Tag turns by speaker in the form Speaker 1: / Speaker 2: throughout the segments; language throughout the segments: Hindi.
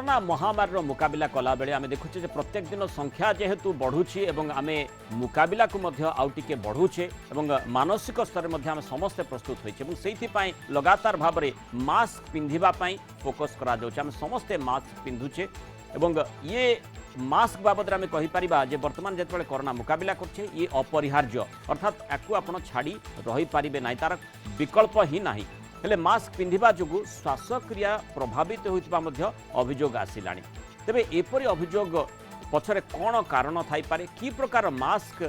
Speaker 1: कोरोना महामारी मुकाबिला कला बेले आमे देखुचे जे प्रत्येक दिन संख्या जेहेतु बढ़ुछि एवं आमे मुकाबिला को मध्य आउ टिके बढ़ुछे एवं मानसिक स्तर में आमे समस्त प्रस्तुत होइछे एवं सेहि पई लगातार भाव में मास्क पिंधिबा पई फोकस करा जाउछे आमे समस्त मास्क पिंधुछे एवं ये मास्क बाबद आमे कहि परिबा जे वर्तमान जेतबेले कोरोना मुकाबिला करछे ये अपरिहार्य अर्थात याकू आपण छाड़ी रही पारिबे नाही तार विकल्प ही नाही हेले मास्क पिंधिबा जोगु श्वासक्रिया प्रभावित होइतबा मध्य अभियोग आसिलाणी तेबे एपरि अभियोग पछरे कोन कारण थाई पारे की प्रकार मास्क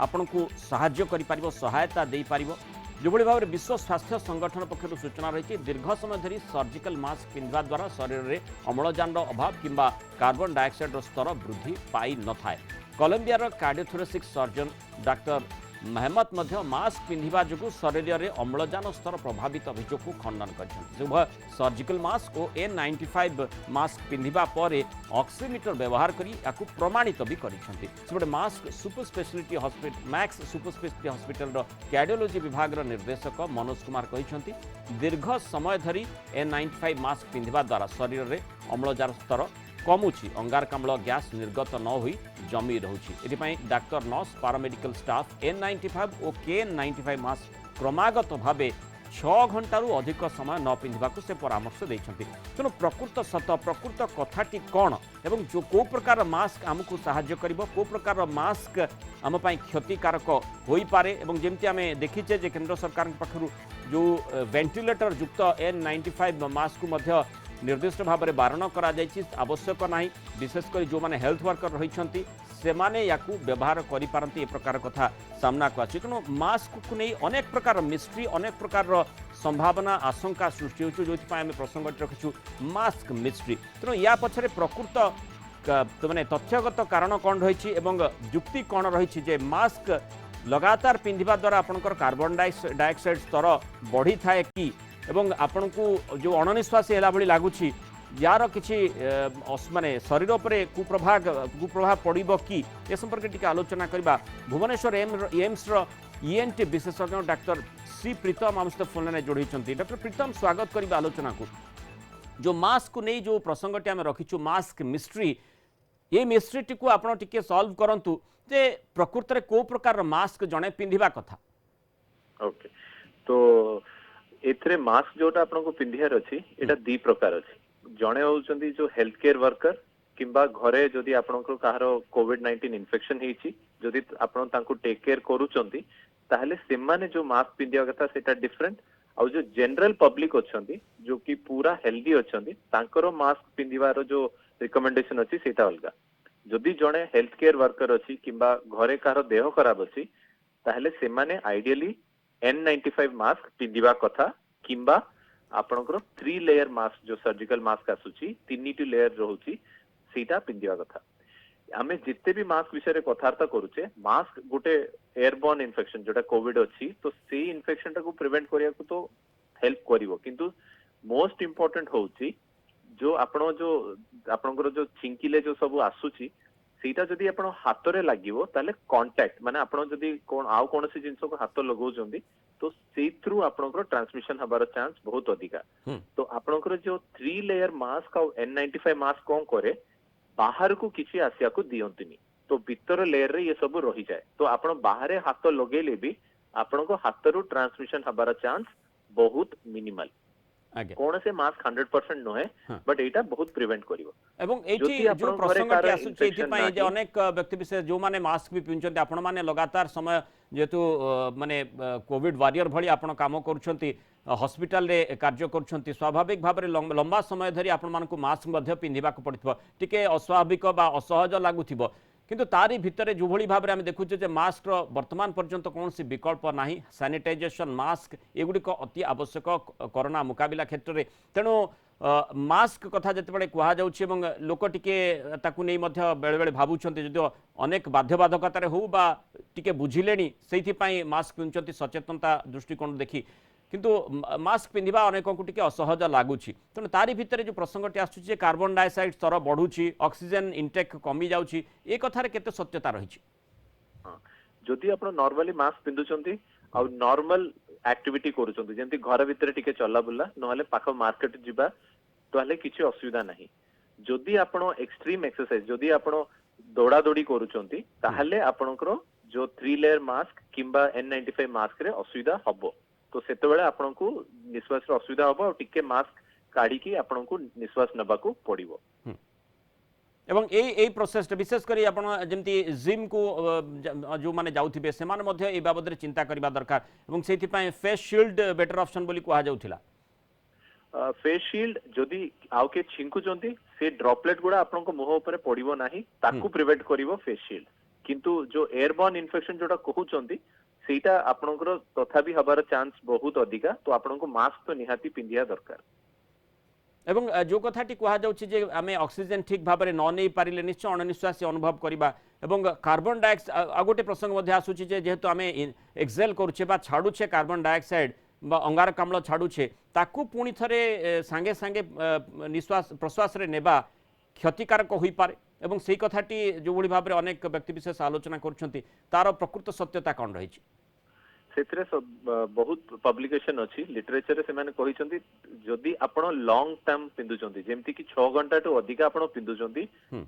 Speaker 1: आपनकु सहाय्य करि पारिबो सहायता देई पारिबो जोबळी भाव विश्व स्वास्थ्य संगठन पक्षरु सूचना रही दीर्घ समय धरी सर्जिकल मास्क पिंधिबा द्वारा शरीर में अम्लजान अभाव किंबा कार्बन डाइऑक्साइड स्तर वृद्धि पाई न थाए कोलंबियार कार्डियोथोरेसिक सर्जन डॉक्टर महमद मध्य मास्क पिंधिबा जोगु शरीर में अम्लजान स्तर प्रभावित अभियोग को खंडन कर उभय सर्जिकल मास्क और N95 मास्क पिंधिबा परे ऑक्सीमीटर व्यवहार करी याकु प्रमाणित भी करिसेंति मास्क super speciality hospital Max super speciality hospital cardiology विभाग निर्देशक मनोज कुमार कहिसेंति दीर्घ समय धरी N95 मास्क पिंधिबा द्वारा शरीर में अम्लजान स्तर कमुची अंगारकाम्ल गैस निर्गत न होई जमी रहुची एथिपाई doctor nurse paramedical staff N95 और KN95 मास्क क्रमागत भावे 6 घंटारू अधिक समय न पिंधिबाकू से परामर्श देइछंती तेणु प्रकृत सत प्रकृत कथाटी कौन एवं जो को प्रकार मास्क आमको साहाय्य करिवो को प्रकार मास्क आम पई क्षतिकारक होई पारे एवं जेमति आमे देखिचे जे केंद्र सरकार पक्षरु जो वेंटिलेटर युक्त N95 मास्क को मध्य निर्दिष्ट भाव में बारण करा आवश्यक ना विशेषकर जो मैंने हेल्थ वर्कर रही से माने याकू व्यवहार करि पारंती ए प्रकार कथा सामना को आछि तेणु मास्क को नहीं अनेक प्रकार मिस्ट्री अनेक प्रकार संभावना आशंका सृष्टि होछु जोथि आमे प्रसंग रखिछु मास्क मिस्ट्री तेणु या पछरे प्रकृत माने तथ्यगत कारण कौन रही एवं युक्ति कौन रही जे मास्क लगातार पिंधिबा द्वारा आपनकर कार्बन डाइऑक्साइड स्तर बढ़ी थाए कि एवं आपण को जो अणनिश्वासी है भाई लगुच यार किसी माने शरीर पर कुप्रभाव पड़ब कि ए संपर्क टी आलोचना करवा भुवनेश्वर एम्स ENT विशेषज्ञ डाक्टर श्री प्रीतम आम सहित फोन लाइन जोड़ी डॉक्टर प्रीतम स्वागत करवा आलोचना को जो मास्क को नहीं जो प्रसंगटी आम रखीचु मास्क मिस्ट्री ये मिस्ट्री को आप सॉल्व करंतु जे प्रकृत में को प्रकार मास्क जड़े पिंधिबा कथा
Speaker 2: ओके तो एथरे मास्क जोटा आपको पिंधियार अच्छी एटा दी प्रकार अच्छी जड़े होउचंदी जो हेल्थ केयर वर्कर किंबा घरे जदि आपनकर कहार कोविड-19 इन्फेक्शन हेची जदि आपन तांको टेक केयर करूचंदी ताहले सेमाने जो मास्क पिंधिया कथा सेटा डिफरेंट आ जो जनरल पब्लिक अच्छंदी जो कि पूरा हेल्दी अच्छंदी तांकर मास्क पिंधिबार जो रिकमेंडेशन अच्छी सेटा अलगा जदि जड़े हेल्थ केयर वर्कर अच्छी किंबा घरे कहार देह खराब अच्छी ताहले सेमाने आइडियली N95 मास्क पिंधिबा कथा किंबा आपनकर 3 लेयर मास्क जो सर्जिकल मास्क आसुची 3 लेयर रहउची सीटा पिंधिबा कथा आमे जिते भी मास्क विषय रे कथार्ता करूचे मास्क गोटे एयरबोर्न इन्फेक्शन जोटा कोविड अच्छी तो से इन्फेक्शन टाको प्रिवेंट करिया को तो हेल्प करिवो किंतु मोस्ट इंपोर्टेंट होउची जो आपनकर जो छिंकिले जो सब आसुची सीटा जदि आपण हाथ रे लागिवो ताले कांटेक्ट माने आपण जदि कोन आउ कोनसी जिंस को हाथ लगौचंदी तो से थ्रू आपनकर ट्रांसमिशन हबार चांस बहुत अधिका तो आपनकर जो 3 लेयर मास्क और N95 मास्क कोन करे बाहर को किसी आसिया को दियंतिनी तो भीतर लेयर रे ये सब रही जाए तो आपण बाहर हाथ लगेले भी आपण को हाथ रु ट्रांसमिशन हबार चांस बहुत मिनिमल कौन से मास्क 100% नुहे बट एटा बहुत प्रिवेंट करिवो
Speaker 1: एवं एठी जो प्रसंगटी आसुचे एठी पई जे अनेक व्यक्ति विशेष जो माने मास्क भी पिउचंती आपण माने लगातार समय जेतु माने कोविड वॉरियर भली आपण काम करूछंती हॉस्पिटल रे कार्य करूछंती स्वाभाविक भाबरे लंबा समय धरी आपण मानकु मास्क मध्ये पिंधिबा को पड़िथबो टिके अस्वाभाविक बा असहज लागुथिबो किंतु तारी भितर जो भली भाबरे हम देखुचे जे मास्क वर्तमान पर्यंत कौन सी विकल्प नाही सैनिटाइजेशन मास्क एगुड़िक अति आवश्यक कोरोना मुकाबिला क्षेत्र में तेणु मास्क कथा जिते कह जाऊँ लोक टिके ताकू नहीं बेले बेले भावुंट जो अनेक बाध्यबाधकतार हो टिके बुझिले से मास्क पिंधुंट सचेतनता दृष्टिकोण देखी किंतु मास्क पिंधिबा अनेक को टिके असहज लगुच तेणु तारी भितर जो प्रसंगटी आसुची कार्बन डाइऑक्साइड स्तर बढ़ुची ऑक्सीजन इंटेक कमी जाउची ए कथार केते सत्यता रही
Speaker 2: जदि आप नॉर्मली मास्क पिंधुचंती आ नॉर्मल एक्टिविटी करूचंती जेंति घर भितर टिके चला बुला नहले पाख मार्केट जिबा तहले किछि असुविधा नाही जदि आपण एक्सट्रीम एक्सरसाइज जदि आपण दौड़ा दौड़ी करूचंती ताहले आपणकर जो 3 लेयर मास्क किंबा N95 मास्क रे असुविधा हबो तो सेते बेले आपणको निश्वास रे असुविधा हबो और टिके मास्क काढी की आपणको निश्वास नबाको पड़िबो
Speaker 1: एवं ए प्रोसेस विशेष करी आपण जेमती जिम को जो माने जाउथिबे से माने मध्य ए बाबद रे चिंता करबा दरकार एवं सेति पय फेस शील्ड बेटर ऑप्शन बोली कहा जाउथिला
Speaker 2: फेस शील्ड जदि आउ के छिंकुचंती से ड्रॉपलेट गुडा आपनको मुह ऊपर पड़िबो नाही ताकू प्रिवेंट करिवो फेस शील्ड किंतु जो एयरबॉर्न इन्फेक्शन जोटा कहउचंती सेटा आपनकर तथापि हबार चांस बहुत अधिका तो आपनको मास्क तो निहाती पिंधिया दरकार
Speaker 1: एवं जो कथाटी कहा जाउछि जे आमे ऑक्सीजन ठीक भाव में न नहीं पारिले निश्चय अणनिश्वासी अनुभव करबा एवं कार्बन डाइऑक्साइड आ गोटे प्रसंग मध्ये आसुछि जे जेहेतु आमे एक्सेल करूछे बा छाडुछे कार्बन डाइऑक्साइड बा अंगारकाम्ल छाडुछे ताकू पुणी थरे सांगे सांगे निश्वास प्रश्वास रे नेबा क्षतिकारक होई पारे एवं सेही कथाटी जो भली भाव में अनेक व्यक्ति विशेष आलोचना करुछंती तार प्रकृत सत्यता कोन रहिछि
Speaker 2: सेतरे बहुत पब्लिकेशन अच्छी लिटरेचर रे से माने कहिसंती जदि आपण लॉन्ग टर्म पिंदुचंती जेमति कि 6 घंटा तो अधिक आपण पिंदुचंती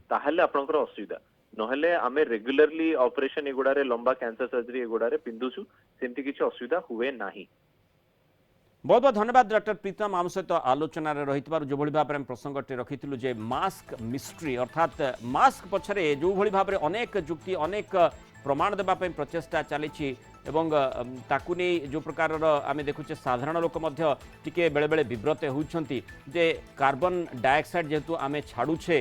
Speaker 2: ताहले आपनकर असुविधा नहले आमे रेगुलरली ऑपरेशन एगुडा रे लंबा कैंसर सर्जरी एगुडा रे पिंदुछु सेमति किछ असुविधा हुए नाही
Speaker 1: बहुत बहुत धन्यवाद डॉक्टर प्रीतम आम सहित आलोचन रही जो भाई भाव में प्रसंगटे रखी जे मास्क मिस्ट्री अर्थात मास्क पछरे जो भाई भाव में अनेक जुक्ति अनेक प्रमाण देवाई प्रचेषा चली ताकू नहीं जो प्रकार आम देखुचे साधारण लोक टिके बेले बेले विव्रत होती जे कार्बन डाइऑक्साइड जेहेतु आम छाड़ुछे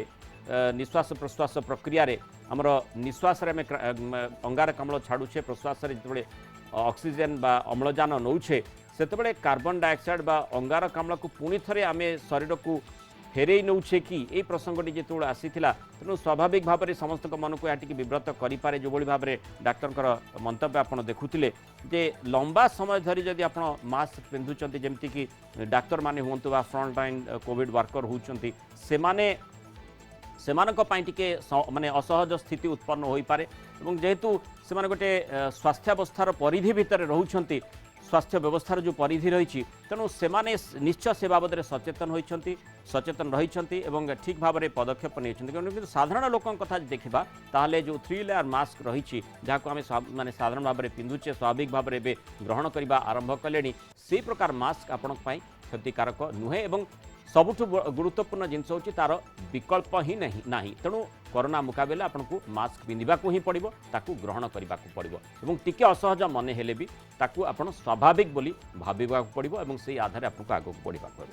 Speaker 1: निश्वास प्रश्वास प्रक्रिया रे आमर निश्वास रे अंगारकाम्ल छाड़ुछे प्रश्वास जो ऑक्सीजन बा अम्लजान नौछे सेतबेले कार्बन डाइऑक्साइड बा अंगारकाम्ल को पुणी थरे आमे शरीर को फेरई नौछे कि ये प्रसंगटी जो आसीथिला तेणु स्वाभाविक भाव में समस्त मन को यहाँ विव्रत करें जो भाव में डाक्तर मंतव्य आपड़ देखुले जे लंबा समय धरी जदि आप मास्क पिंधुंट जमती कि डाक्तर माने हूँ बा फ्रंट लाइन कोविड वर्कर होती से टिके माने असहज स्थिति उत्पन्न हो पारे जेहेतु से गोटे स्वास्थ्यावस्थार परिधि भितर रोचंती स्वास्थ्य व्यवस्थार जो परिधि रही तेणु से निश्चय से बाबद में सचेतन रही ठीक भाव में पदक्षेप नहीं साधारण लोक कथा देखा ताहले जो 3 लेयर मास्क रही जहाँ आम माने साधारण भाव में पिंधुचे स्वाभाविक भाव में ग्रहण करने आरंभ कले से प्रकार मास्क आपण क्षतिकारक नुहे सबुठ गुरुत्वपूर्ण जिनस होची तार विकल्प ही नहीं तेणु कोरोना मुकाबला आपको मास्क पिंधा ही पड़ो ताकू ग्रहण करने को पड़ो टिके असहज मन हेले भी ताकू आपण स्वाभाविक बोली भाविबा पड़ो से आधार आपको आगक बढ़ा पड़ो।